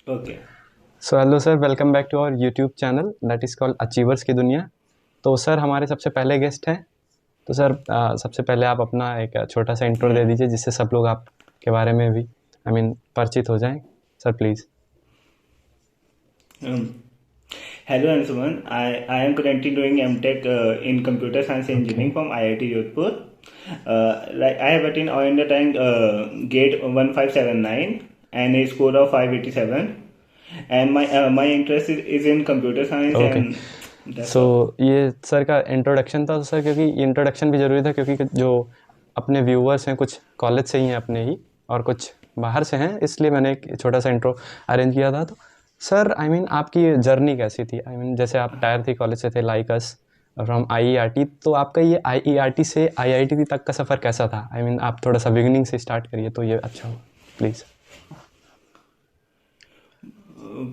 Okay. So hello sir, welcome back to our YouTube channel that is called achievers की दुनिया। तो sir हमारे सबसे पहले गेस्ट हैं। तो सर सबसे पहले आप अपना एक छोटा सा इंट्रो दे दीजिए जिससे सब लोग आपके बारे में भी परिचित हो जाएं। Sir please. Hello Ansuman, I am currently doing MTech in Computer Science okay. Engineering from IIT Jodhpur. Like I have attained all India rank GATE 1579 and a score of 587. And my interest is in computer science okay. and that's so all. ये sir का introduction था। तो sir क्योंकि introduction भी ज़रूरी था क्योंकि जो अपने व्यूअर्स हैं कुछ कॉलेज से ही हैं अपने ही और कुछ बाहर से हैं, इसलिए मैंने एक छोटा सा इंट्रो अरेंज किया था। तो सर आपकी आपकी जर्नी कैसी थी? जैसे आप टायर थी कॉलेज से थे लाइक अस फ्रॉम आईईआरटी, तो आपका ये आईईआरटी से आईआईटी तक का सफ़र कैसा था? आप थोड़ा सा बिगिनिंग से स्टार्ट करिए तो ये अच्छा हो प्लीज़।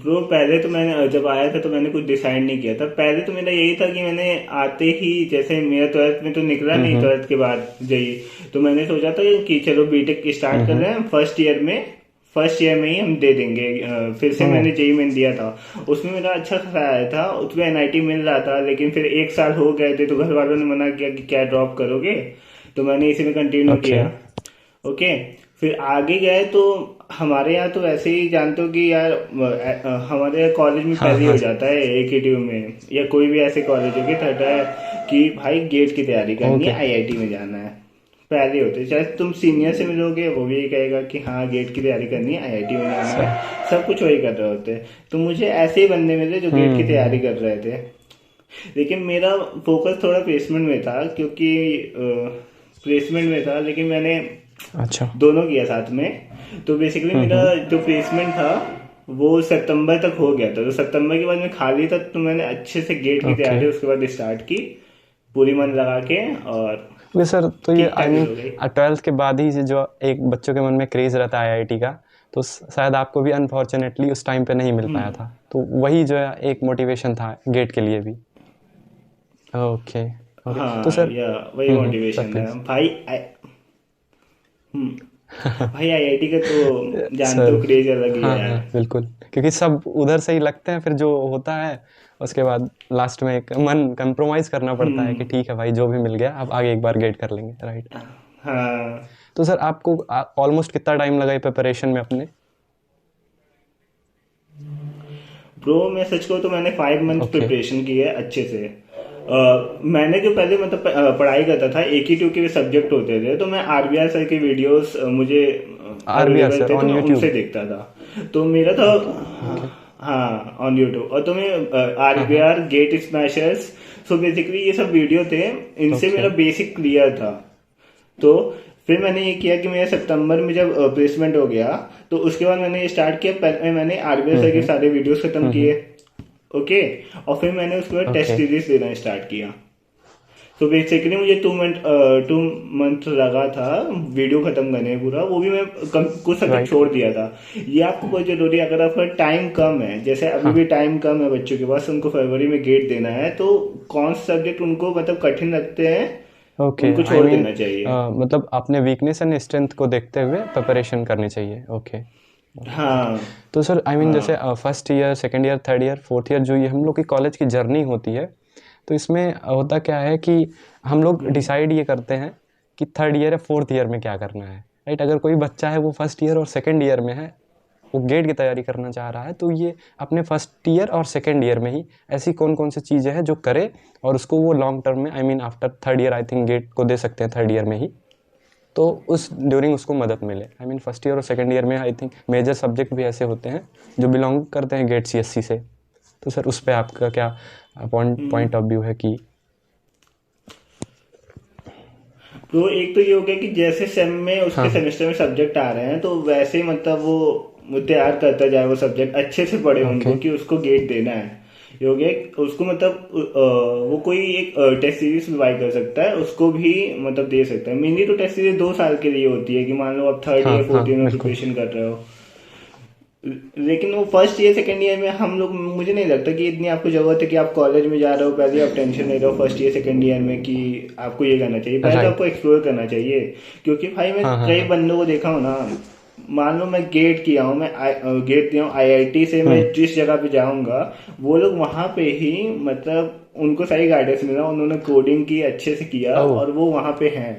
ब्रो पहले तो मैंने जब आया था तो मैंने कुछ डिसाइड नहीं किया था। पहले तो मेरा यही था कि मैंने आते ही जैसे मेरा ट्वेल्थ में तो निकला नहीं, हम्म। ट्वेल्थ के बाद जाइए तो मैंने सोचा था कि चलो बीटेक स्टार्ट कर हम्म। रहे हैं फर्स्ट ईयर में ही हम दे देंगे। फिर से ओह। मैंने जेई मेन दिया था, उसमें मेरा अच्छा खासा आया था, उसमें एनआईटी मिल रहा था। लेकिन फिर एक साल हो गए थे तो घर वालों ने मना किया कि क्या ड्रॉप करोगे, तो मैंने इसी में कंटिन्यू ओके। किया। ओके। फिर आगे गए तो हमारे यहाँ तो वैसे ही जानते हो कि यार हमारे कॉलेज में हाँ पहले ही हाँ। हो जाता है एक ही ट्यूब में, या कोई भी ऐसे कॉलेज हो कि थर्ड है कि भाई गेट की तैयारी करनी ओके। है, आईआईटी में जाना है। पहले होते चाहे तुम सीनियर से मिलोगे वो भी यही कहेगा कि हाँ गेट की तैयारी करनी है, आईआईटी में जाना है। सर। सब कुछ वही कर रहे होते। तो मुझे ऐसे ही बंदे मिले जो गेट की तैयारी हम्म। कर रहे थे। लेकिन मेरा फोकस थोड़ा प्लेसमेंट में था, क्योंकि प्लेसमेंट में था, लेकिन मैंने अच्छा। दोनों किया साथ में। तो बेसिकली मेरा हम्म। जो प्लेसमेंट था वो सितंबर तक हो गया था। तो सितंबर के बाद मैं खाली था तो मैंने अच्छे से गेट की ओके। तैयारी उसके बाद स्टार्ट की, पूरी मन लगा के। और ओके सर, तो ये ठीक ठाक ही हो गई। ट्वेल्थ के बाद ही जो एक बच्चों के मन में क्रेज़ रहता है आईआईटी का, तो शायद आपको भी अनफॉर्चुनेटली उस टाइम पे नहीं मिल पाया था, तो वही जो है एक मोटिवेशन था गेट के लिए भी। ओके। ओके तो हाँ सर। या वही सर मोटिवेशन था प्लीज़। भाई। भाई आईआईटी का तो जानते सर। हो क्रेज अलग ही हाँ है हाँ यार। बिल्कुल, क्योंकि सब उधर से ही लगते हैं, फिर जो होता है उसके बाद लास्ट में एक मन कंप्रोमाइज़ करना पड़ता है कि ठीक है भाई जो भी मिल गया अब आगे एक बार गेट कर लेंगे, राइट। हाँ तो सर आपको ऑलमोस्ट कितना टाइम लगा प्रिपरेशन में अपने? ब्रो, मैं सच कहूँ तो मैंने 5 मंथ ओके। प्रिपरेशन की है अच्छे से। मैंने जो पहले मतलब पढ़ाई करता था, एक ही टू के सब्जेक्ट होते थे, तो मैं आरबीआर सर के वीडियोस मुझे आरबीआर अवेलेबल सर थे तो ऑन मैं यूट्यूब। उनसे देखता था। तो मेरा था ओके। ओके। हाँ ऑन यूट्यूब। और तो मैं हाँ हाँ। RBR Gate Smashers, so basically ये सब वीडियो थे, इनसे ओके। मेरा बेसिक क्लियर था। तो फिर मैंने ये किया कि मेरा सितंबर में जब प्लेसमेंट हो गया तो उसके बाद मैंने ये स्टार्ट किया। पहले मैंने आरबीआई सर के हम्म। सारे वीडियोस खत्म किए। ओके। और फिर मैंने उसके बाद टेस्ट ओके। सीरीज देना स्टार्ट किया। तो बेसिकली मुझे 2 मंथ लगा था वीडियो खत्म करने में पूरा, वो भी मैं कुछ सब्जेक्ट राइट। छोड़ दिया था। ये आपको बहुत जरूरी है। अगर आपका टाइम कम है, जैसे अभी हाँ। भी टाइम कम है बच्चों के पास, उनको फरवरी में गेट देना है, तो कौन सा सब्जेक्ट उनको मतलब कठिन लगते हैं ओके। उनको छोड़ देना चाहिए। मतलब अपने वीकनेस एंड स्ट्रेंथ को देखते हुए प्रिपरेशन करनी चाहिए। ओके। ओके। ओके। हाँ तो सर जैसे हाँ। First year, second year, third year, fourth year जो ये हम लोग की कॉलेज की जर्नी होती है, तो इसमें होता क्या है कि हम लोग डिसाइड ये करते हैं कि थर्ड ईयर या फोर्थ ईयर में क्या करना है, राइट। अगर कोई बच्चा है वो फर्स्ट ईयर और सेकंड ईयर में है, वो गेट की तैयारी करना चाह रहा है, तो ये अपने फर्स्ट ईयर और सेकंड ईयर में ही ऐसी कौन कौन सी चीज़ें हैं जो करे और उसको वो लॉन्ग टर्म में after third year I think GATE को दे सकते हैं थर्ड ईयर में ही, तो उस ड्यूरिंग उसको मदद मिले। फर्स्ट ईयर और सेकंड ईयर में आई थिंक मेजर सब्जेक्ट भी ऐसे होते हैं जो बिलोंग करते हैं गेट सीएससी से। तो सर उस पर आपका क्या पॉइंट ऑफ व्यू है कि? तो एक तो ये हो गया कि जैसे सेम में हाँ उसके हाँ। सेमेस्टर में सब्जेक्ट आ रहे हैं तो वैसे ही मतलब वो तैयार करता जाए, वो सब्जेक्ट अच्छे से पढ़े ओके। उनको कि उसको गेट देना है। ये हो गया उसको मतलब वो कोई एक टेस्ट सीरीज बाई कर सकता है, उसको भी मतलब दे सकता है। मेनली तो टेस्ट सीरीज 2 साल के लिए होती है कि मान लो आप थर्ड हाँ ईयर हाँ फोर्थ ईयर में बिल्कुल। प्रिपरेशन कर रहे हो। लेकिन वो फर्स्ट ईयर सेकंड ईयर में हम लोग, मुझे नहीं लगता कि इतनी आपको जरूरत है कि आप कॉलेज में जा रहे हो पहले आप टेंशन ले रहे हो फर्स्ट ईयर सेकंड ईयर में कि आपको ये करना चाहिए। पहले तो राइट। आपको एक्सप्लोर करना चाहिए। क्योंकि भाई मैं हाँ हाँ कई हाँ। बंदों को देखा हूँ ना, मान लो मैं गेट किया हूँ, मैं गेट दिया हूँ आईआईटी से, मैं जिस जगह पे जाऊंगा वो लोग वहां पे ही मतलब उनको सही गाइडेंस मिला, उन्होंने कोडिंग की अच्छे से किया ओह और वो वहां पे हैं।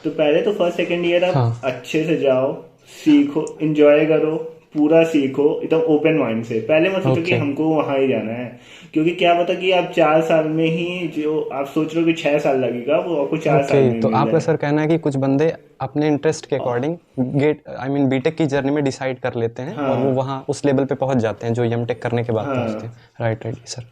तो पहले तो फर्स्ट सेकंड ईयर आप हाँ अच्छे से जाओ, सीखो, एंजॉय करो, पूरा सीखो एकदम ओपन माइंड से। पहले मत सोचो कि ओके हमको वहां ही जाना है, क्योंकि क्या पता कि आप 4 साल में ही जो आप सोच रहे हो कि 6 साल लगेगा वो आपको 4 साल ओके। में ही तो मिल आपका जाए। सर कहना है कि कुछ बंदे अपने इंटरेस्ट के according GATE I mean BTech की जर्नी में डिसाइड कर लेते हैं और वो हाँ वहाँ उस लेवल पे पहुँच जाते हैं जो एमटेक करने के बाद पहुँचते हैं। हाँ राइट राइट सर।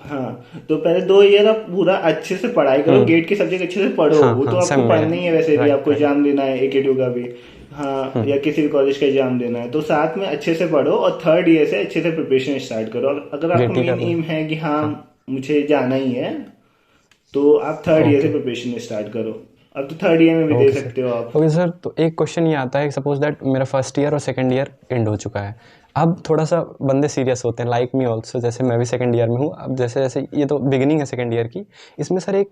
हाँ। तो पहले 2 ईयर आप पूरा अच्छे से पढ़ाई करो, गेट के सब्जेक्ट अच्छे से पढ़ो, हाँ वो तो हाँ सेम आपको में। पढ़ना ही है वैसे भी, राइट आपको राइट। एग्जाम देना है एकेटीयू का भी। हाँ, या किसी भी कॉलेज का एग्जाम देना है तो साथ में अच्छे से पढ़ो और थर्ड ईयर से अच्छे से प्रिपरेशन स्टार्ट करो। अगर आपको गेट ही मेन करना एम है। है कि हाँ हाँ मुझे जाना ही है, तो आप थर्ड ईयर से ओके प्रिपरेशन स्टार्ट करो। अब तो थर्ड ईयर में भी दे ओके सर। सकते हो आप। ओके सर, तो एक क्वेश्चन ये आता है, सपोज दैट मेरा फर्स्ट ईयर और सेकंड ईयर एंड हो चुका है। अब थोड़ा सा बंदे सीरियस होते हैं, लाइक मी ऑल्सो, जैसे मैं भी सेकंड ईयर में हूँ। अब जैसे जैसे ये तो बिगिनिंग है सेकंड ईयर की, इसमें सर एक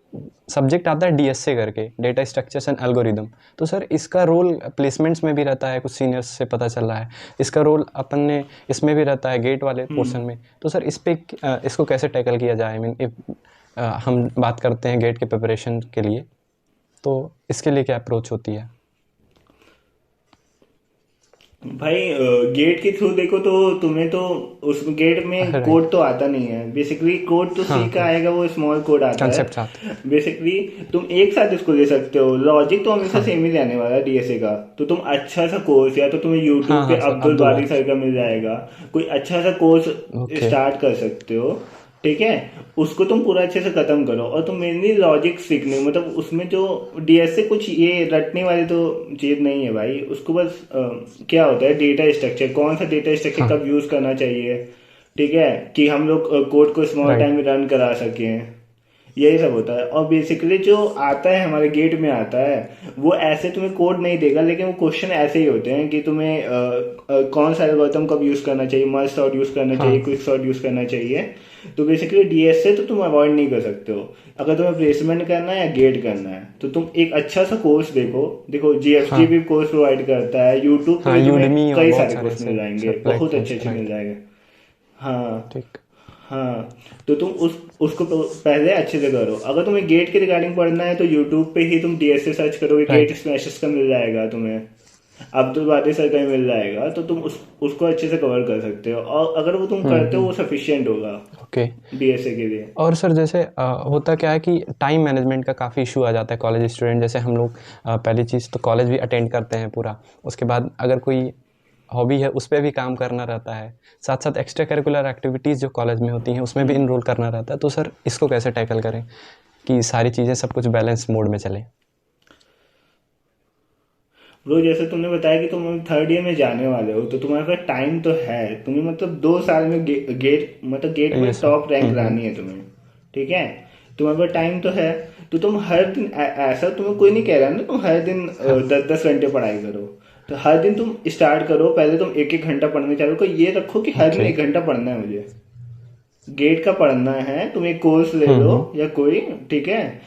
सब्जेक्ट आता है डीएसए करके, डेटा स्ट्रक्चर्स एंड एल्गोरिदम। तो सर इसका रोल प्लेसमेंट्स में भी रहता है, कुछ सीनियर्स से पता चल रहा है। इसका रोल अपन ने इसमें भी रहता है गेट वाले पोर्शन में। तो सर इस पे इसको कैसे टैकल किया जाए? आई मीन इफ हम बात करते हैं गेट के प्रिपरेशन के लिए, तो इसके लिए क्या अप्रोच होती है? भाई गेट के थ्रू देखो तो तुम्हें तो उस गेट में राइट। कोड तो आता नहीं है बेसिकली, कोड तो हाँ सी का हाँ आएगा, वो स्मॉल कोड आता है कंसेप्ट आते हैं। बेसिकली। तुम एक साथ इसको ले सकते हो, लॉजिक तो हमेशा हाँ सेम ही रहने वाला है डीएसए का। तो तुम अच्छा सा कोर्स, या तो तुम्हें हाँ यूट्यूब पे हाँ सर, अब्दुल अब्दुल बारी बारिश। सर का मिल जाएगा, कोई अच्छा सा कोर्स ओके स्टार्ट कर सकते हो। ठीक है, उसको तुम पूरा अच्छे से खत्म करो और तुम मेनली लॉजिक सीखने, मतलब उसमें जो डीएसए कुछ ये रटने वाली तो चीज नहीं है भाई, उसको बस क्या होता है डेटा स्ट्रक्चर, कौन सा डेटा स्ट्रक्चर हाँ कब यूज करना चाहिए, ठीक है, कि हम लोग कोड को स्मॉल राइट। टाइम में रन करा सकें, यही सब होता है। और बेसिकली जो आता है हमारे गेट में आता है, वो ऐसे तुम्हें कोड नहीं देगा, लेकिन वो क्वेश्चन ऐसे ही होते हैं कि तुम्हें कौन सा एल्गोरिथम कब यूज करना चाहिए, मर्ज सॉर्ट यूज करना चाहिए, हाँ क्विक सॉर्ट यूज करना चाहिए। तो बेसिकली डीएस से तो तुम अवॉइड नहीं कर सकते हो। अगर तुम्हें प्लेसमेंट करना है या गेट करना है तो तुम एक अच्छा सा कोर्स देखो। देखो जीएफजी हाँ भी कोर्स प्रोवाइड करता है, यूट्यूब पे हाँ भी तुम्हें यूडमी और कई बहुत सारे सारे कोर्स मिल ऐसे जाएंगे, सर बहुत अच्छे प्लेटफॉर्म्स। अच्छे मिल राइट। जाएंगे। हाँ ठीक। हाँ। तो तुम उसको पहले अच्छे से करो। अगर तुम्हें गेट के रिगार्डिंग पढ़ना है तो यूट्यूब पे ही तुम डीएसए सर्च करोगे, गेट राइट। स्मैशेस का मिल जाएगा तुम्हें, अब्दुल बादी सर का ही मिल जाएगा, तो तुम उसको अच्छे से कवर कर सकते हो। और अगर वो तुम करते हो वो सफिशियंट होगा ओके। डीएसए के लिए। और सर जैसे होता क्या है कि टाइम मैनेजमेंट का काफ़ी इशू आ जाता है कॉलेज स्टूडेंट जैसे हम लोग। पहली चीज़ तो कॉलेज भी अटेंड करते हैं पूरा, उसके बाद अगर कोई हॉबी है उस पर भी काम करना रहता है, साथ साथ एक्स्ट्रा करिकुलर एक्टिविटीज़ जो कॉलेज में होती हैं उसमें भी इनरोल करना रहता है। तो सर इसको कैसे टैकल करें कि सारी चीज़ें सब कुछ बैलेंस मोड में चले? ब्रो जैसे तुमने बताया कि तुम थर्ड ईयर में जाने वाले हो, तो तुम्हारे पास टाइम तो है, तुम्हें मतलब 2 साल में गेट मतलब गेट में यस सर। टॉप रैंक लानी है तुम्हें। ठीक है, तुम्हारे पास टाइम तो है, तो तुम हर दिन ऐसा तुम्हें कोई नहीं कह रहा ना तुम हर दिन हाँ 10-10 घंटे पढ़ाई करो। तो हर दिन तुम स्टार्ट करो, पहले तुम 1-1 घंटा पढ़ने चालू करो, ये रखो कि हर दिन ओके। 1 घंटा पढ़ना है मुझे, गेट का पढ़ना है। तुम एक कोर्स ले लो या कोई, ठीक है,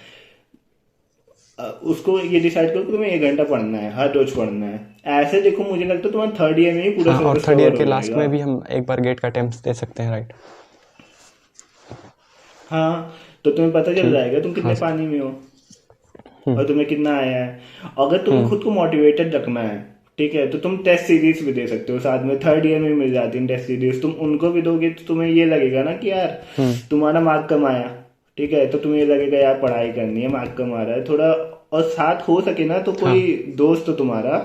उसको ये डिसाइड करो कि तुम्हें 1 घंटा पढ़ना है, हर रोज पढ़ना है। ऐसे देखो मुझे लगता है तुम्हारा थर्ड ईयर में ही पूरा हाँ और सिलेबस थर्ड ईयर कवर के हो लास्ट जाएगा। में भी हम एक बार गेट का अटेम्प्ट दे सकते हैं, राइट? हाँ, तो तुम्हें पता चल ठीक। जाएगा तुम हाँ कितने सर। पानी में हो और तुम्हें कितना आया है। अगर तुम्हें हम्म। खुद को मोटिवेटेड रखना है, ठीक है, तो तुम टेस्ट सीरीज भी दे सकते हो साथ में, थर्ड ईयर में भी मिल जाती है टेस्ट सीरीज। तुम उनको भी दोगे तो तुम्हें ये लगेगा ना कि यार तुम्हारा मार्क कम आया, ठीक है, तो तुम्हें ये लगेगा यार पढ़ाई करनी है, मार्क कम आ रहा है थोड़ा। और साथ हो सके ना तो हाँ कोई दोस्त तो तुम्हारा।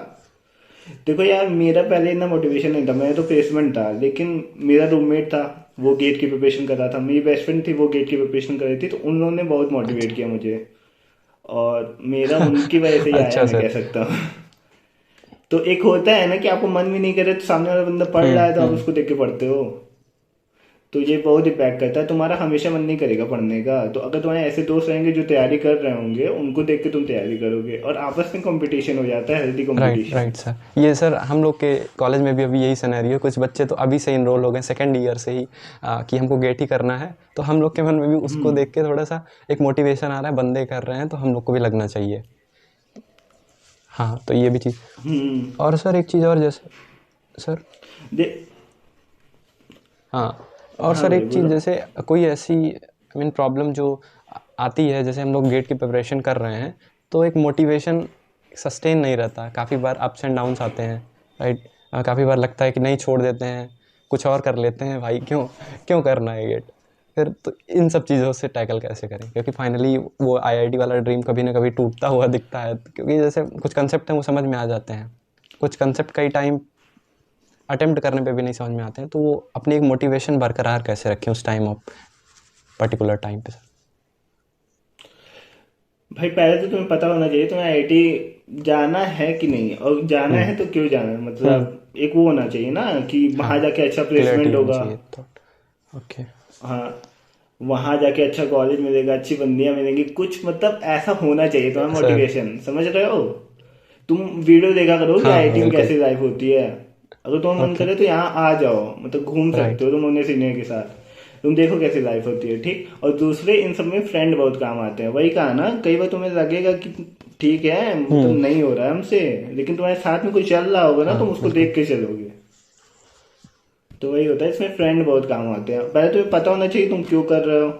देखो यार मेरा पहले इतना मोटिवेशन नहीं था, मैं तो प्लेसमेंट था, लेकिन मेरा रूममेट था वो गेट की प्रिपरेशन कर रहा था, मेरी बेस्ट फ्रेंड थी वो गेट की प्रिपरेशन कर रही थी, तो उन लोगों ने बहुत मोटिवेट किया मुझे, और मेरा उनकी वजह से ही आया, अच्छा मैं सर। कह सकता हूँ। तो एक होता है ना कि आपको मन भी नहीं करे तो सामने वाला बंदा पढ़ रहा है तो आप उसको देख के पढ़ते हो, तो ये बहुत इम्पैक्ट करता है। तुम्हारा हमेशा मन नहीं करेगा पढ़ने का, तो अगर तुम्हारे ऐसे दोस्त रहेंगे जो तैयारी कर रहे होंगे, उनको देख के तुम तैयारी करोगे और आपस में कंपटीशन हो जाता है, healthy right competition. Right sir. ये सर हम लोग के कॉलेज में भी अभी यही सिनेरियो है, कुछ बच्चे तो अभी से इनरोल हो गए सेकंड ईयर से ही कि हमको गेट ही करना है। तो हम लोग के मन में भी उसको देख के थोड़ा सा एक मोटिवेशन आ रहा है, बंदे कर रहे हैं तो हम लोग को भी लगना चाहिए। हाँ, तो ये भी चीज़। और सर एक चीज़ और, जैसे सर, दे हाँ, और हाँ सर भाई एक चीज़, बोलो। जैसे कोई ऐसी आई मीन प्रॉब्लम जो आती है, जैसे हम लोग गेट की प्रिपरेशन कर रहे हैं, तो एक मोटिवेशन सस्टेन नहीं रहता, काफ़ी बार अप्स एंड डाउन्स आते हैं, राइट। काफ़ी बार लगता है कि नहीं, छोड़ देते हैं, कुछ और कर लेते हैं भाई, क्यों क्यों करना है गेट। फिर तो इन सब चीज़ों से टैकल कैसे करें, क्योंकि फाइनली वो आईआईटी वाला ड्रीम कभी ना कभी टूटता हुआ दिखता है, क्योंकि जैसे कुछ कंसेप्ट हैं वो समझ में आ जाते हैं, कुछ कंसेप्ट कई टाइम अटेम्प्ट करने पे भी नहीं समझ में आते हैं, तो वो अपनी एक मोटिवेशन बरकरार कैसे रखें उस टाइम ऑफ पर्टिकुलर टाइम पे सर। भाई पहले तो तुम्हें पता होना चाहिए तुम्हें आईआईटी जाना है कि नहीं, और जाना है तो क्यों जाना है, हम्म। मतलब एक वो होना चाहिए ना कि हाँ, वहां जाके अच्छा क्लियरिटी प्लेसमेंट होनी होगा। चाहिए तो। ओके। हाँ, वहां जाके अच्छा कॉलेज मिलेगा, अच्छी बंदियां मिलेंगी, कुछ मतलब ऐसा होना चाहिए तुम्हारा सर, मोटिवेशन, समझ रहे हो। तुम वीडियो देखा करो कि हाँ हाँ आईआईटी में बिल्कुल। कैसी लाइफ होती है। अगर तुम्हें मन ओके। करे तो यहाँ आ जाओ, मतलब घूम सकते राइट। हो तुम उन्हें सीनियर के साथ, तुम देखो कैसी लाइफ होती है, ठीक। और दूसरे इन सब में फ्रेंड बहुत काम आते हैं, वही कहा ना, कई बार तुम्हें लगेगा कि ठीक है मतलब हम्म। नहीं हो रहा है हमसे, लेकिन तुम्हारे साथ में कोई चल रहा होगा ना, तुम हाँ उसको बिल्कुल। देख के चलोगे। तो वही होता है, इसमें फ्रेंड बहुत काम आते हैं। पहले तुम्हें पता होना चाहिए तुम क्यों कर रहे हो,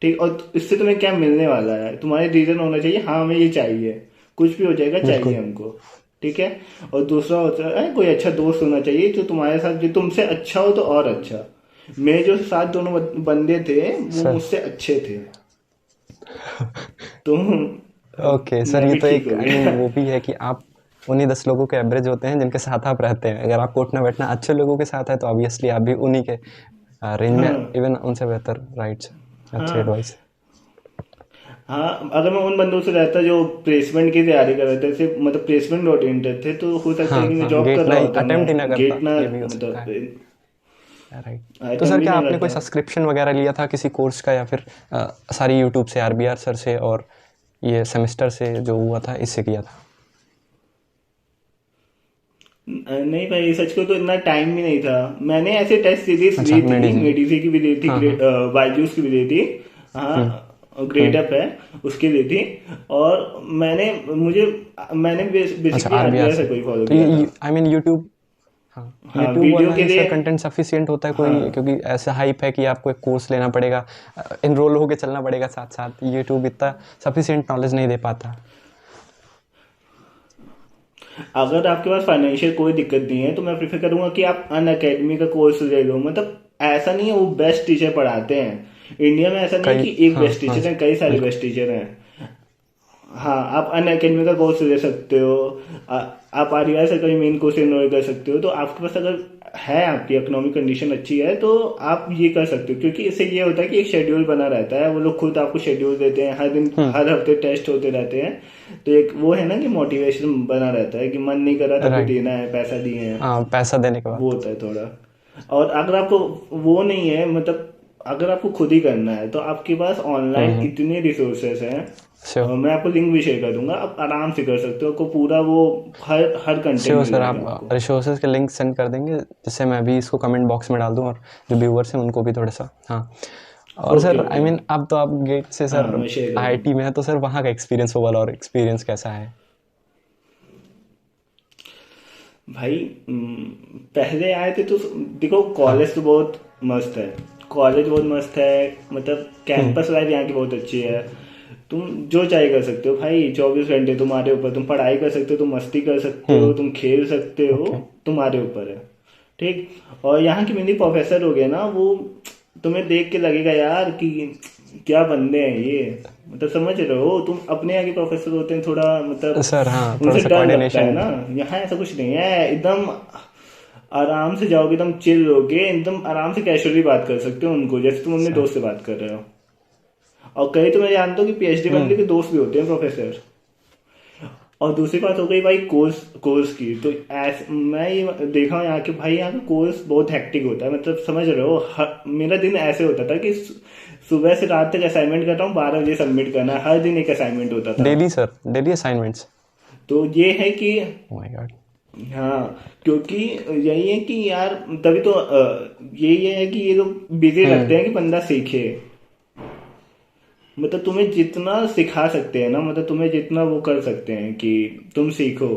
ठीक, और इससे तुम्हें क्या मिलने वाला है, तुम्हारे रीजन होना चाहिए, हाँ हमें ये चाहिए, कुछ भी हो जाएगा चाहिए बिल्कुल। हमको, ठीक है। और दूसरा होता है कोई अच्छा दोस्त होना चाहिए जो तुम्हारे साथ, जो तुमसे अच्छा हो तो और अच्छा। मेरे जो साथ दोनों बंदे थे वो सर, मुझसे अच्छे थे, तो ओके सर, मैं ये भी तो ठीक एक हो आई मीन गया। वो भी है कि आप उन्हीं 10 लोगों के एवरेज होते हैं जिनके साथ आप रहते हैं। अगर आपको उठना बैठना अच्छे लोगों के साथ है तो ऑब्वियसली आप भी उन्हीं के रेंज में, हाँ इवन उनसे बेहतर, राइट सर, अच्छी हाँ एडवाइस। हाँ, अगर मैं उन बंदों से रहता जो प्लेसमेंट की तैयारी कर रहे थे, सिर्फ मतलब प्लेसमेंट ओरिएंटेड थे, तो हो सकता है हाँ कि मैं हाँ, जॉब कर गेट रहा नहीं होता, मैं अटेम्प्ट ही ना करता, गेट ना, ये भी हो सकता है, मतलब राइट। तो सर अटेम्प्ट भी क्या ना आपने कोई करता। सब्सक्रिप्शन वगैरह लिया था किसी कोर्स का, या फिर सारी यूट्यूब से, आरबीआर सर से और ये सेमेस्टर से जो हुआ था इससे किया था? नहीं भाई, सच को तो इतना टाइम भी नहीं था। मैंने ऐसे टेस्ट सीरीज अच्छा, ली थी, मेडिजी। मेडिसी की भी ली थी, हाँ हाँ। बायजूस की भी ली थी। हम्म। हाँ, ग्रेड हम्म। अप है, उसकी ली थी। और मैंने अच्छा, बेसिकली आरबीआर आरबीआई से से। कोई फॉलो तो किया था। ये आई मीन यूट्यूब, हाँ, हाँ, यूट्यूब वीडियो वाला के ही लिए। सर कंटेंट सफिशिएंट होता है, कोई नहीं, हाँ, क्योंकि ऐसा हाइप है कि आपको एक कोर्स लेना पड़ेगा, इनरोल होके चलना पड़ेगा साथ साथ, यूट्यूब इतना सफिशिएंट नॉलेज नहीं दे पाता। अगर आपके पास फाइनेंशियल कोई दिक्कत नहीं है तो मैं प्रेफर करूंगा कि आप अन अकेडमी का कोर्स ले लो। मतलब ऐसा नहीं है वो बेस्ट टीचर पढ़ाते हैं, इंडिया में ऐसा नहीं है कई, कि एक हाँ बेस्ट हाँ टीचर है, सर, कई सारे बिल्कुल। बेस्ट टीचर हैं। हाँ, आप अन अकेडमी का कोर्स ले सकते हो। आप आरआर से कोई मेन कोर्स इनरोल कर सकते हो। तो आपके पास अगर है, आपकी इकोनॉमिक कंडीशन अच्छी है तो आप ये कर सकते हो, क्योंकि इससे ये होता है कि एक शेड्यूल बना रहता है, वो लोग खुद आपको शेड्यूल देते हैं, हर दिन हम्म। हर हफ्ते टेस्ट होते रहते हैं। तो एक वो है ना कि मोटिवेशन बना रहता है कि मन नहीं कर रहा तब भी राइट। देना है, पैसा दिए हैं, हाँ, पैसा देने के वो बाद। होता है थोड़ा। और अगर आपको वो नहीं है, मतलब अगर आपको खुद ही करना है तो आपके पास ऑनलाइन हम्म। इतने रिसोर्सेस हैं। श्योर। मैं आपको लिंक भी शेयर कर दूंगा, आप आराम से कर सकते हो, आपको पूरा वो हर हर कंटेंट श्योर मिल सर, जाएगा आप आपको। रिसोर्सेज के लिंक सेंड कर देंगे, जिससे मैं भी इसको कमेंट बॉक्स में डाल दूँ, और जो व्यूअर्स हैं उनको भी थोड़ा सा, हाँ। और okay sir I okay. Mean अब तो आप गेट से हाँ, सर मैं शेयर कर आईआईटी दूंगा। में है, तो सर वहाँ का एक्सपीरियंस ओवरऑल और एक्सपीरियंस कैसा है? भाई पहले आए थे तो देखो, हाँ। कॉलेज तो बहुत मस्त है, कॉलेज बहुत मस्त है, मतलब हम्म। कैंपस लाइफ यहाँ की बहुत अच्छी है। तुम जो चाहे कर सकते हो भाई, 24 घंटे तुम्हारे ऊपर, तुम पढ़ाई कर सकते हो, तुम मस्ती कर सकते हो, हम्म। तुम खेल सकते हो, ओके। तुम्हारे ऊपर है, ठीक। और यहाँ के मेनली प्रोफेसर हो गए ना, वो तुम्हें देख के लगेगा यार कि क्या बंदे हैं ये, मतलब समझ रहे हो। तुम अपने यहाँ के प्रोफेसर होते हैं थोड़ा, मतलब सर हाँ, थोड़ा उनसे सा डर लगता है कोऑर्डिनेशन। ना। यहाँ ऐसा कुछ नहीं है, एकदम आराम से जाओगे, एकदम चिल रहोगे, एकदम आराम से कैजुअली बात कर सकते हो उनको, जैसे तुम अपने सर। दोस्त से बात कर रहे हो। और कई तो मैं जानता हूँ कि पीएचडी बंदे हम्म। के दोस्त भी होते हैं प्रोफेसर। और दूसरी बात हो गई भाई कोर्स कोर्स की, तो मैं ये देखा हूँ यहाँ के भाई, यहाँ का कोर्स बहुत हेक्टिक होता है, मतलब समझ रहे हो। मेरा दिन ऐसे होता था कि सुबह से रात तक असाइनमेंट कर रहा हूँ, 12 बजे सबमिट करना है, हर दिन एक असाइनमेंट होता था। Daily sir, daily assignments? तो ये है कि ओह माय गॉड। हाँ, क्योंकि यही है कि यार, तभी तो यही है कि ये लोग बिजी हम्म। रखते हैं कि बंदा सीखे। मतलब तुम्हें जितना सिखा सकते हैं ना, मतलब तुम्हें जितना वो कर सकते हैं कि तुम सीखो,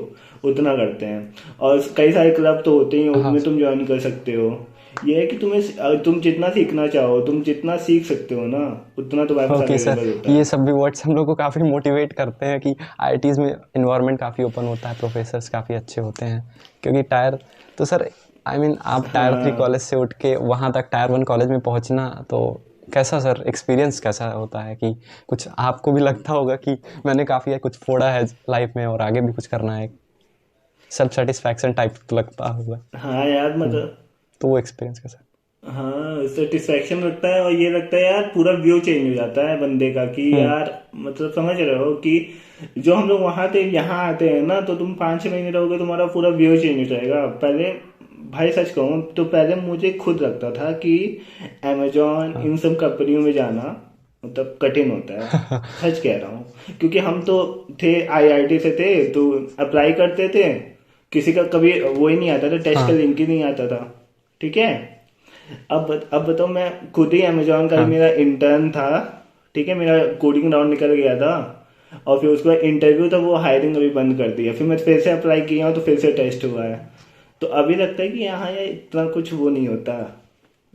उतना करते हैं। और कई सारे क्लब तो होते ही हैं, हाँ उनमें तुम ज्वाइन कर सकते हो। ये है कि तुम जितना सीखना चाहो, तुम जितना सीख सकते हो ना, उतना तुम्हारे पास ओके सर, अवेलेबल होता ये है। सब भी वर्ड्स हम लोग को काफ़ी मोटिवेट करते हैं कि आईआईटीज़ में इन्वायरमेंट काफ़ी ओपन होता है, प्रोफेसर्स काफ़ी अच्छे होते हैं। क्योंकि टायर तो सर आई मीन आप टायर 3 हाँ कॉलेज से उठ के वहाँ तक टायर 1 कॉलेज में पहुँचना, तो कैसा सर एक्सपीरियंस कैसा होता है कि कुछ आपको भी लगता होगा कि मैंने काफ़ी कुछ फोड़ा है लाइफ में और आगे भी कुछ करना है, सेल्फ सेटिस्फैक्शन टाइप तो लगता होगा। हाँ यार, हम्म, मतलब तो वो एक्सपीरियंस कैसा? हाँ सेटिस्फेक्शन लगता है, और ये लगता है यार पूरा व्यू चेंज हो जाता है बंदे का कि हम्म। यार, मतलब समझ रहे हो कि जो हम लोग वहां थे यहाँ आते हैं ना, तो तुम 5-6 महीने रहोगे, तुम्हारा पूरा व्यू चेंज हो जाएगा। पहले भाई सच कहूँ तो पहले मुझे खुद लगता था कि अमेजोन हाँ। इन सब कंपनियों में जाना मतलब कठिन होता है। सच कह रहा हूँ, क्योंकि हम तो थे आईआईटी से थे, तो अप्लाई करते थे, किसी का कभी वो ही नहीं आता था, टेस्ट का हाँ। लिंक ही नहीं आता था। ठीक है। अब बताओ, मैं खुद ही अमेजोन का ही हाँ। मेरा इंटर्न था। ठीक है, मेरा कोडिंग राउंड निकल गया था, और फिर उसके बाद इंटरव्यू था, वो हायरिंग अभी बंद कर दिया, फिर मैं फिर से अप्लाई किया हूँ, तो फिर से टेस्ट हुआ है। तो अभी लगता है कि यहाँ यार इतना कुछ वो नहीं होता।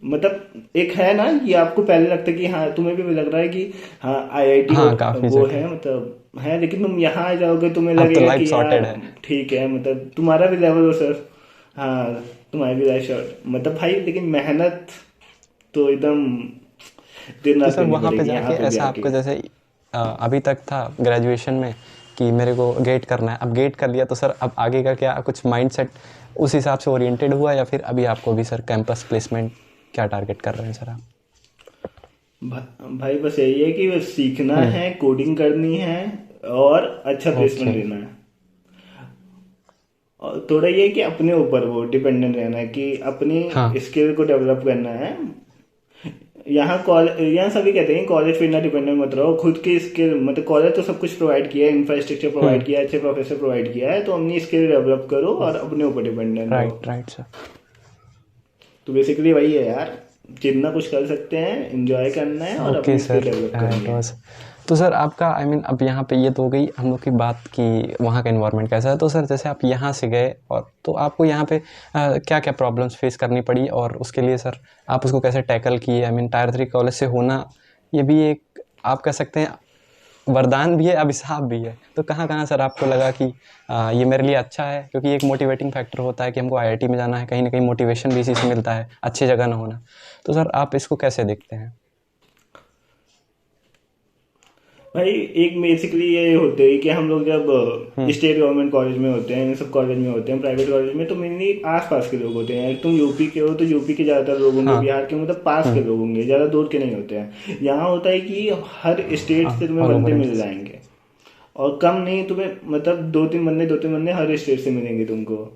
मतलब एक है ना कि आपको पहले लगता है कि हाँ, तुम्हें भी लग रहा है कि हाँ आईआईटी हाँ, काफ़ी वो जगह है, मतलब है, लेकिन तुम यहाँ आ जाओगे, तुम्हें अब तो लगेगा लाइफ कि सॉर्टेड यार है। ठीक है, मतलब तुम्हारा भी लेवल हो सर। हाँ, तुम्हारी भी लाइफ शॉर्ट मतलब भाई, लेकिन मेहनत तो एकदम दिन तो रात सर करनी वहाँ पे पड़ेगी यहाँ जाके पे भी ऐसा आके। आपको जैसे अभी तक था ग्रेजुएशन में कि मेरे को गेट करना है, अब गेट कर लिया तो सर अब आगे का क्या कुछ माइंडसेट उस हिसाब से ओरिएंटेड हुआ, या फिर अभी आपको भी सर कैंपस प्लेसमेंट क्या टारगेट कर रहे हैं सर आप? भाई बस यही है कि बस सीखना हम्म। है, कोडिंग करनी है, और अच्छा ओके। प्लेसमेंट लेना है। और थोड़ा ये है कि अपने ऊपर वो डिपेंडेंट रहना है कि हाँ। अपनी स्किल को डेवलप करना है। यहाँ कॉलेज, यहाँ सभी कहते हैं कॉलेज पे इतना डिपेंडेंट मत रहो, खुद की स्किल, मतलब कॉलेज तो सब कुछ प्रोवाइड किया है, इंफ्रास्ट्रक्चर प्रोवाइड हम्म। किया है, अच्छे प्रोफेसर प्रोवाइड किया है, तो अपनी स्किल डेवलप करो और अपने ऊपर डिपेंडेंट रहो। Right right sir. तो बेसिकली वही है यार, जितना कुछ कर सकते हैं एंजॉय करना है और ओके अपनी स्किल सर, डेवलप करनी इट है। वाज तो सर आपका आई मीन अब यहाँ पे ये तो हो गई हम लोग की बात कि वहाँ का एनवायरनमेंट कैसा है। तो सर जैसे आप यहाँ से गए और तो आपको यहाँ पे क्या क्या प्रॉब्लम्स फेस करनी पड़ी और उसके लिए सर आप उसको कैसे टैकल किए? आई मीन टायर 3 कॉलेज से होना ये भी एक आप कह सकते हैं वरदान भी है, अभिशाप भी है। तो कहाँ-कहाँ सर आपको लगा कि ये मेरे लिए अच्छा है? क्योंकि एक मोटिवेटिंग फैक्टर होता है कि हमको आईआईटी में जाना है, कहीं न कहीं मोटिवेशन भी इसी से मिलता है, अच्छी जगह ना होना। तो सर आप इसको कैसे देखते हैं? भाई एक बेसिकली ये होते हैं कि हम लोग जब हुँ। स्टेट गवर्नमेंट कॉलेज में होते हैं, इन सब कॉलेज में होते हैं, प्राइवेट कॉलेज में, तो मेनली आस पास के लोग होते हैं। तुम यूपी के हो तो यूपी के ज़्यादातर लोग होंगे, हाँ। बिहार के मतलब पास के हुँ। लोग होंगे, ज़्यादा दूर के नहीं होते हैं। यहाँ होता है कि हर स्टेट से हाँ, तुम्हें ऑल ओवर बंदे इंडिया मिल से। जाएंगे, और कम नहीं तुम्हें, मतलब 2-3 बंदे हर स्टेट से मिलेंगे तुमको।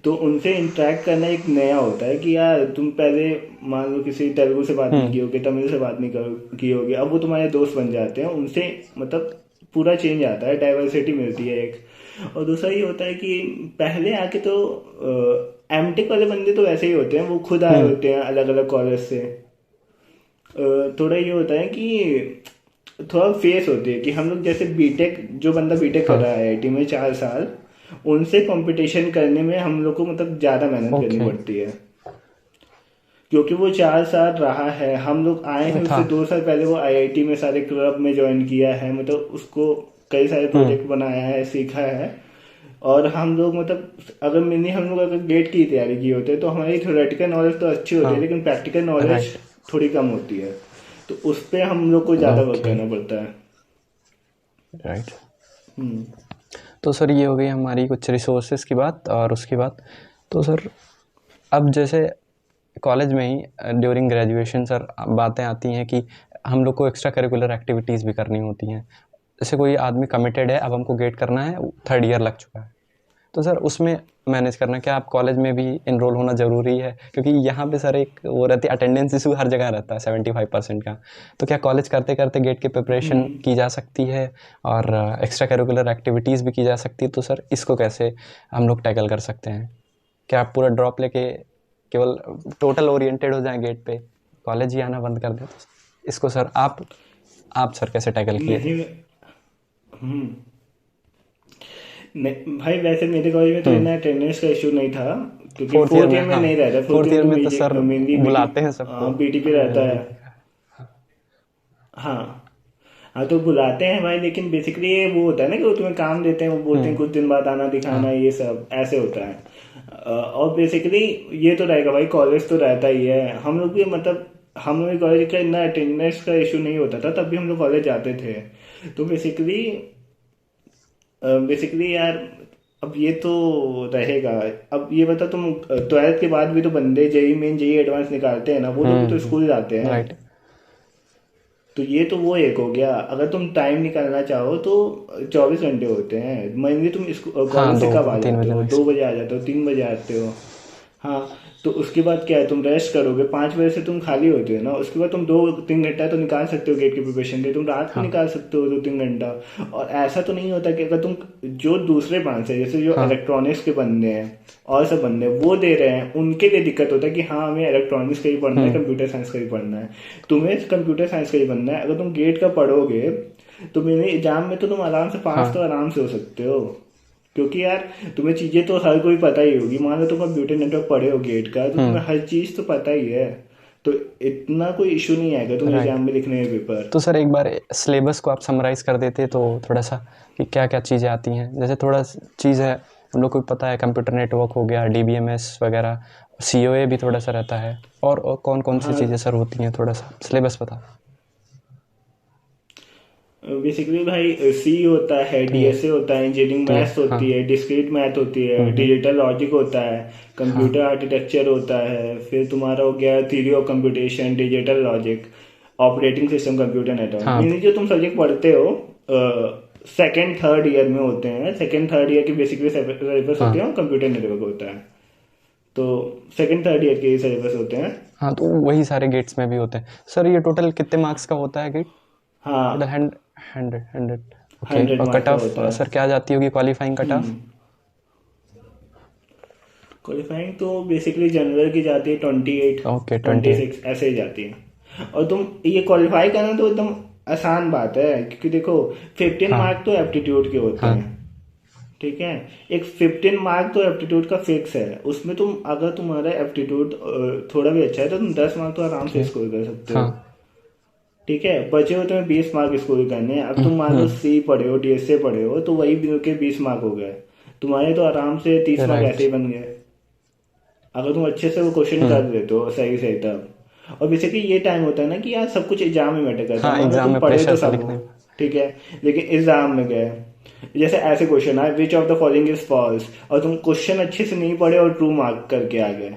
तो उनसे इंटरेक्ट करना एक नया होता है कि यार तुम पहले मान लो किसी तेलुगु से बात नहीं हुँ। की होगी, तमिल से बात नहीं की होगी, अब वो तुम्हारे दोस्त बन जाते हैं उनसे, मतलब पूरा चेंज आता है, डाइवर्सिटी मिलती है एक। और दूसरा ये होता है कि पहले आके तो एमटेक वाले बंदे तो वैसे ही होते हैं, वो खुद आए हुँ। होते हैं अलग अलग कॉलेज से। थोड़ा ये होता है कि थोड़ा फेस होती है कि हम लोग जैसे बीटेक, जो बंदा बीटेक कर हाँ। रहा है आईआईटी में 4 साल, उनसे कंपटीशन करने में हम लोग को मतलब ज़्यादा मेहनत करनी ओके। पड़ती है, क्योंकि वो 4 साल रहा है, हम लोग आए में हैं था। उससे 2 साल पहले, वो आईआईटी में सारे क्लब में ज्वाइन किया है, मतलब उसको कई सारे हुँ। प्रोजेक्ट बनाया है, सीखा है। और हम लोग मतलब अगर मिनी हम लोग अगर गेट की तैयारी की होते तो हमारी थ्योरेटिकल नॉलेज तो अच्छी होती है, हाँ। लेकिन प्रैक्टिकल नॉलेज राइट। थोड़ी कम होती है। तो उस पर हम लोग को ज़्यादा वर्क ओके। करना पड़ता है। राइट। हम्म। तो सर ये हो गई हमारी कुछ रिसोर्सेज़ की बात और उसकी बात। तो सर अब जैसे कॉलेज में ही ड्यूरिंग ग्रेजुएशन सर बातें आती हैं कि हम लोग को एक्स्ट्रा करिकुलर एक्टिविटीज़ भी करनी होती हैं। जैसे कोई आदमी कमिटेड है, अब हमको गेट करना है, 3rd ईयर लग चुका है, तो सर उसमें मैनेज करना क्या आप कॉलेज में भी इनरोल होना ज़रूरी है? क्योंकि यहाँ पे सर एक वो रहती है, अटेंडेंस इशू हर जगह रहता है 75% का। तो क्या कॉलेज करते करते गेट की प्रिपरेशन हम्म। की जा सकती है और एक्स्ट्रा करिकुलर एक्टिविटीज़ भी की जा सकती है? तो सर इसको कैसे हम लोग टैकल कर सकते हैं? क्या आप पूरा ड्रॉप लेके केवल टोटल ओरिएंटेड हो जाएं गेट पे, कॉलेज ही आना बंद कर दें? तो इसको सर आप आप सर कैसे टैकल किए? नहीं। हम्म। नहीं भाई, वैसे मेरे कॉलेज में तो इतना अटेंडेंस का इशू नहीं था, क्योंकि फोर्थ ईयर फोर्थ में, ईयर में हाँ नहीं रहता। फोर्थ फोर्थ ईयर ईयर में में तो सर तो मेनली बीटी, बुलाते हैं सबको। बीटी पे रहता है। हाँ। हाँ तो बुलाते हैं भाई, लेकिन बेसिकली ये वो होता है ना कि वो तुम्हें काम देते हैं, वो बोलते हैं कुछ दिन बाद आना दिखाना, हाँ ये सब ऐसे होता है। और बेसिकली ये तो रहेगा भाई, कॉलेज तो रहता ही है। हम लोग भी मतलब हम लोग कॉलेज का इतना अटेंडेंस का इशू नहीं होता था, तब भी हम लोग कॉलेज जाते थे। तो बेसिकली यार, अब ये तो रहेगा। अब ये बता, तुम ट्वेल्थ के बाद भी तो बंदे जेई मेन जेई एडवांस निकालते हैं ना, वो लोग भी तो स्कूल जाते हैं। राइट। तो ये तो वो एक हो गया। अगर तुम टाइम निकालना चाहो तो 24 घंटे होते हैं। मान ली तुम हाँ कॉलेज से दो कब आ तीन जाते बजे हो, मैक्स। 2 बजे आ जाते हो, 3 बजे आते हो। हाँ। तो उसके बाद क्या है, तुम रेस्ट करोगे, 5 बजे से तुम खाली होते हो ना, उसके बाद तुम 2-3 घंटा तो निकाल सकते हो गेट की प्रिपरेशन के, तुम रात को हाँ निकाल सकते हो 2-3 घंटा। और ऐसा तो नहीं होता कि अगर तुम जो दूसरे ब्रांच है, जैसे जो हाँ इलेक्ट्रॉनिक्स के बंदे हैं और सब बंदे हैं, वो दे रहे हैं, उनके लिए दिक्कत होता है कि हाँ हमें इलेक्ट्रॉनिक्स का ही पढ़ना है, कंप्यूटर साइंस का ही पढ़ना है। तुम्हें कंप्यूटर साइंस का ही पढ़ना है। अगर तुम गेट का पढ़ोगे तो मेरे एग्जाम में तो तुम आराम से पास तो हाँ आराम से हो सकते हो। क्योंकि यार तुम्हें चीजें तो हर कोई पता ही होगी। मान लो तुम कंप्यूटर नेटवर्क पढ़े हो गेट का, तो तुम्हें हर चीज तो पता ही है। तो इतना कोई इशू नहीं आएगा तुम्हें राइट। एग्जाम में लिखने में पेपर। तो सर एक बार सिलेबस को आप समराइज़ कर देते तो थोड़ा सा, कि क्या क्या चीज़ें आती हैं। जैसे थोड़ा चीज़ है हम लोग को पता है, कंप्यूटर नेटवर्क हो गया, डीबीएमएस वगैरह, सीओए भी थोड़ा सा रहता है, और कौन कौन सी हाँ। चीज़ें सर होती हैं, थोड़ा सा सिलेबस बता। बेसिकली भाई सी होता है, ठीक है। डीएसए होता है, इंजीनियरिंग ठीक है। मैथ्स हाँ। होती है, डिस्क्रीट मैथ होती है, डिजिटल लॉजिक होता है, हाँ। कंप्यूटर आर्किटेक्चर होता है, फिर तुम्हारा हो गया theory of computation, digital logic, operating system, computer network. हाँ। मीन जो तुम सब्जेक्ट पढ़ते हो सेकेंड थर्ड ईयर में होते हैं। सेकेंड थर्ड ईयर की बेसिकली सिलेबस होती हाँ। है और कंप्यूटर नेटवर्क होता है। तो सेकेंड थर्ड ईयर के सिलेबस होते हैं। हाँ तो वही सारे गेट्स में भी होते हैं सर। ये टोटल कितने मार्क्स का होता है गेट? टोटल हाँ। 100। ओके। 100 और मार्क्स कट का ऑफ होता है। सर क्या जाती होगी, क्वालिफाइंग कट ऑफ? क्वालिफाइंग तो बेसिकली जनरल की जाती है 28, ओके 28। 26 ऐसे ही जाती है। और तुम ये क्वालिफाई करना तो एकदम आसान बात है, क्योंकि देखो 15 हाँ। मार्क तो एप्टीट्यूड के होते हाँ। हैं। ठीक है। एक 15 मार्क तो एप्टीट्यूड का फिक्स है। उसमें तुम अगर तुम्हारा एप्टीट्यूड थोड़ा भी अच्छा है तो तुम 10 मार्क तो आराम से ओके। स्कोर कर सकते हो। हाँ। ठीक है। बचे हुए तुम्हें 20 मार्क स्कोर करने हैं। अब तुम मान लो सी पढ़े हो, डीएसए पढ़े हो, तो वही के 20 मार्क हो गए तुम्हारे, तो आराम से 30 मार्क राइट। ऐसे ही बन गए, अगर तुम अच्छे से वो क्वेश्चन कर देते हो सही सही तब। और बेसिकली ये टाइम होता है ना कि यार सब कुछ एग्जाम में मैटर करता है। हाँ मान लो एग्ज़ाम तुम में पढ़े प्रेशर तो से सब हो, लिखने। ठीक है, लेकिन एग्जाम में गए, जैसे ऐसे क्वेश्चन आए which of the following is false, और तुम क्वेश्चन अच्छे से नहीं पढ़े और ट्रू मार्क करके आ गए,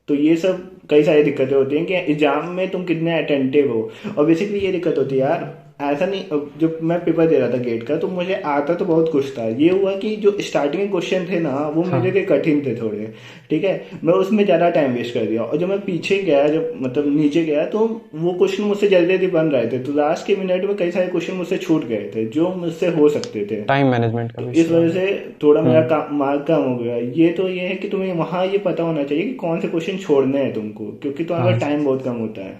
तो ये सब कई सारी दिक्कतें होती हैं कि एग्जाम में तुम कितने अटेंटिव हो। और बेसिकली ये दिक्कत होती है यार, ऐसा नहीं, अब जब मैं पेपर दे रहा था गेट का तो मुझे आता तो बहुत कुछ था। ये हुआ कि जो स्टार्टिंग के क्वेश्चन थे ना वो हाँ। मेरे लिए कठिन थे थोड़े। ठीक है। मैं उसमें ज़्यादा टाइम वेस्ट कर दिया, और जब मैं पीछे गया, जब मतलब नीचे गया, तो वो क्वेश्चन मुझसे जल्दी जल्दी बन रहे थे, तो लास्ट के मिनट में कई सारे क्वेश्चन मुझसे छूट गए थे जो मुझसे हो सकते थे। टाइम मैनेजमेंट का तो भी इस इशू वजह है। से थोड़ा मेरा मार्क कम हो गया। ये तो ये है कि तुम्हें वहाँ ये पता होना चाहिए कि कौन से क्वेश्चन छोड़ने हैं तुमको, क्योंकि तुम्हारा हाँ। टाइम बहुत कम होता है।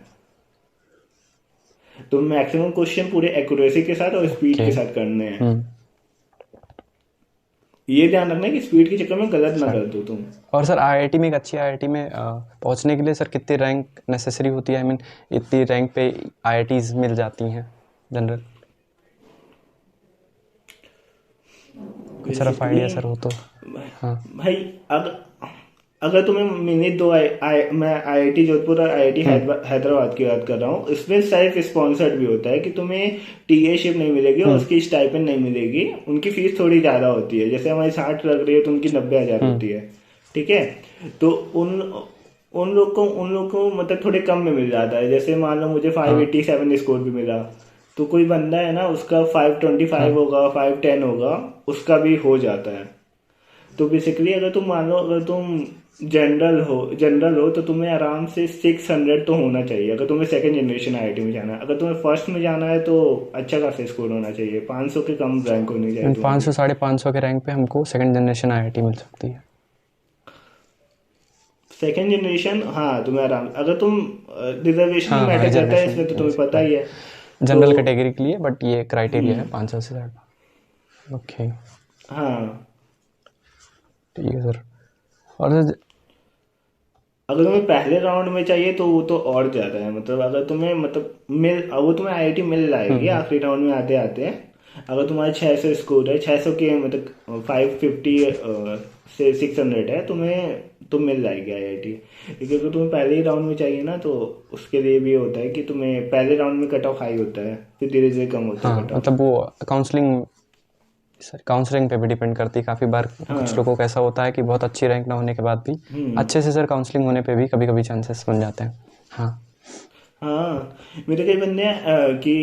तो मैक्सिमम क्वेश्चन पूरे एक्यूरेसी के साथ और स्पीड ओके। के साथ करने हैं। ये ध्यान रखना है कि स्पीड के चक्कर में गलत ना सर, कर दो तुम। और सर आईआईटी में, एक अच्छी आईआईटी में पहुंचने के लिए सर कितनी रैंक नेसेसरी होती है? आई मीन इतनी रैंक पे आईआईटीज मिल जाती हैं जनरल? कुछ रफ बेसिकली आइडिया सर हो तो। हाँ। भाई, अगर अगर तुम्हें मैंने दो मैं आईआईटी जोधपुर और आईआईटी हैदराबाद की बात कर रहा हूँ, इसमें सेल्फ स्पॉन्सर्ड भी होता है कि तुम्हें टीएशिप नहीं मिलेगी और उसकी स्टाइपेंड नहीं मिलेगी। उनकी फीस थोड़ी ज़्यादा होती है, जैसे हमारी 60 लग रही है तो उनकी 90,000 होती है। ठीक है। तो उन लोग को मतलब थोड़े कम में मिल जाता है। जैसे मान लो मुझे 587 स्कोर भी मिला, तो कोई बंदा है ना उसका 525 होगा, 510 होगा, उसका भी हो जाता है। तो बेसिकली अगर तुम मान लो, अगर तुम जनरल हो तो तुम्हें आराम से 600 तो होना चाहिए, अगर तुम्हें सेकंड जनरेशन आईआईटी में जाना है। अगर तुम्हें फर्स्ट में जाना है तो अच्छा खासा स्कोर होना चाहिए, 500 के कम रैंक होनी चाहिए तुम्हारी। 500 550 के रैंक पे हमको सेकंड जनरेशन आईआईटी मिल सकती है। सेकंड जनरेशन, हाँ तुम्हें आराम, अगर तुम रिजर्वेशन हाँ में हाँ मैटर करता है रिजर्वेशन इसमें तो तुम्हें पता ही है। जनरल तो कैटेगरी के लिए, बट ये क्राइटेरिया है 500 से ज़्यादा। ओके, हाँ, ठीक है सर। और सर अगर तुम्हें पहले राउंड में चाहिए तो वो तो और ज़्यादा है, मतलब अगर तुम्हें मतलब वो तुम्हें आईआईटी मिल जाएगी आखिरी राउंड में आते आते। अगर तुम्हारा 600 स्कोर है, 600 के मतलब 550 से 600 है, तो मिल जाएगी आईआईटी। लेकिन अगर तुम्हें पहले ही राउंड में चाहिए ना, तो उसके लिए भी होता है कि तुम्हें पहले राउंड में कट ऑफ हाई होता है, फिर धीरे धीरे कम होता है हाँ, कट ऑफ। मतलब वो काउंसलिंग, सर काउंसलिंग पे भी डिपेंड करती है काफ़ी बार। कुछ हाँ। लोगों को ऐसा होता है कि बहुत अच्छी रैंक ना होने के बाद भी अच्छे से सर काउंसलिंग होने पे भी कभी कभी चांसेस बन जाते हैं। हाँ। हाँ, मेरे कई बंदे हैं कि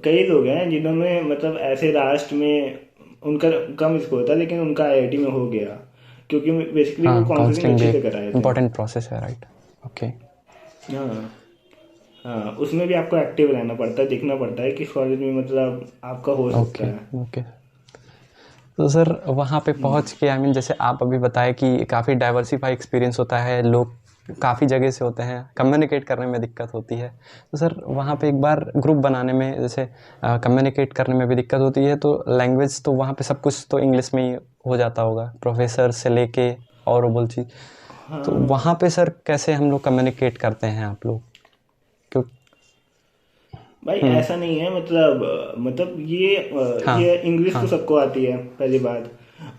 कई लोग हैं जिन्होंने मतलब ऐसे लास्ट में उनका कम स्कोर था लेकिन उनका आईआईटी में हो गया, क्योंकि बेसिकली वो हाँ, काउंसलिंग काउंसलिंग भी अच्छे एक से कराए थे। इम्पॉर्टेंट प्रोसेस है, राइट। ओके। हाँ। हाँ, उसमें भी आपको एक्टिव रहना पड़ता है, देखना पड़ता है कि कॉलेज में मतलब आपका हो सकता ओके। है। ओके, तो सर वहाँ पे पहुँच के आई मीन जैसे आप अभी बताए कि काफ़ी डाइवर्सिफाई एक्सपीरियंस होता है, लोग काफ़ी जगह से होते हैं, कम्युनिकेट करने में दिक्कत होती है। तो सर वहाँ पे एक बार ग्रुप बनाने में जैसे कम्युनिकेट करने में भी दिक्कत होती है, तो लैंग्वेज तो वहाँ पे सब कुछ तो इंग्लिश में ही हो जाता होगा, प्रोफेसर से लेके और वो बोल चीज़। तो हाँ वहाँ पे सर कैसे हम लोग कम्युनिकेट करते हैं आप लोग? क्यों? भाई, ऐसा नहीं है, मतलब हाँ। ये इंग्लिश तो हाँ। सबको आती है पहली बात।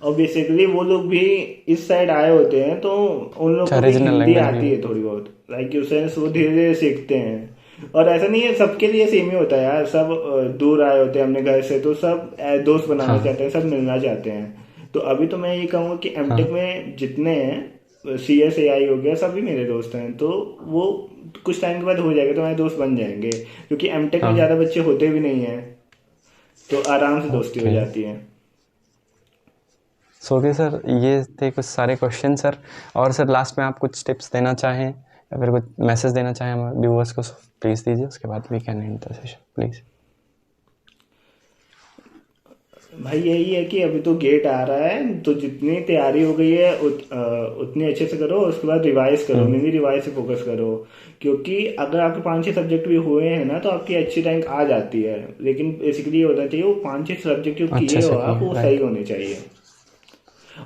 और बेसिकली वो लोग भी इस साइड आए होते हैं, तो उन लोग अच्छा, को भी रीजनल हिंदी लैंग्वेज भी आती है। है थोड़ी बहुत, लाइक उस सेंस वो धीरे धीरे सीखते हैं। और ऐसा नहीं है सबके लिए सेम ही होता है यार, सब दूर आए होते हैं अपने घर से, तो सब दोस्त बनाना हाँ। चाहते हैं, सब मिलना चाहते हैं। तो अभी तो मैं ये कहूँगा कि एमटेक हाँ। में जितने हैं, सी एस ए आई हो गया, सभी मेरे दोस्त हैं। तो वो कुछ टाइम के बाद हो जाएगा, तो हमारे दोस्त बन जाएंगे, क्योंकि एमटेक में हाँ। ज़्यादा बच्चे होते भी नहीं हैं, तो आराम से दोस्ती हो ओके। जाती है। सो ओके सर, ये थे कुछ सारे क्वेश्चन सर। और सर लास्ट में आप कुछ टिप्स देना चाहें या फिर कुछ मैसेज देना चाहें हमारे व्यूअर्स को, प्लीज़ दीजिए, उसके बाद we can end the session please. भाई यही है कि अभी तो गेट आ रहा है, तो जितनी तैयारी हो गई है उतनी अच्छे से करो, उसके बाद रिवाइज करो, मिनी रिवाइज से फोकस करो। क्योंकि अगर आपके 5-6 सब्जेक्ट भी हुए हैं ना, तो आपकी अच्छी रैंक आ जाती है। लेकिन बेसिकली ये होना चाहिए, वो 5-6 सब्जेक्ट जो अच्छे किए हो से आप, किए, वो सही राइट। होने चाहिए।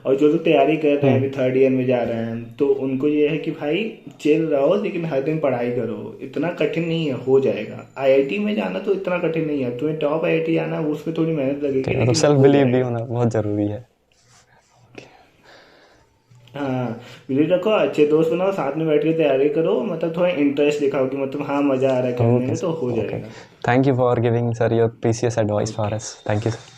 और जो लोग तैयारी कर रहे हैं, अभी 3rd ईयर में जा रहे हैं, तो उनको ये है कि भाई चिल रहो, लेकिन हर दिन पढ़ाई करो। इतना कठिन नहीं है, हो जाएगा। आईआईटी में जाना तो इतना कठिन नहीं है, तुम्हें टॉप आईआईटी जाना है, उसमें थोड़ी मेहनत लगेगी, मतलब लेकिन वो सेल्फ हो बिलीव भी जाएगा। होना बहुत ज़रूरी है। हाँ, बिलीव रखो, अच्छे दोस्त बनाओ, साथ में बैठ के तैयारी करो, मतलब थोड़ा इंटरेस्ट दिखाओ कि मतलब हाँ मज़ा आ रहा है करने ओके में, तो हो सर, ओके। जाएगा। Thank you for giving sir your precious advice for okay. Us. Thank you sir.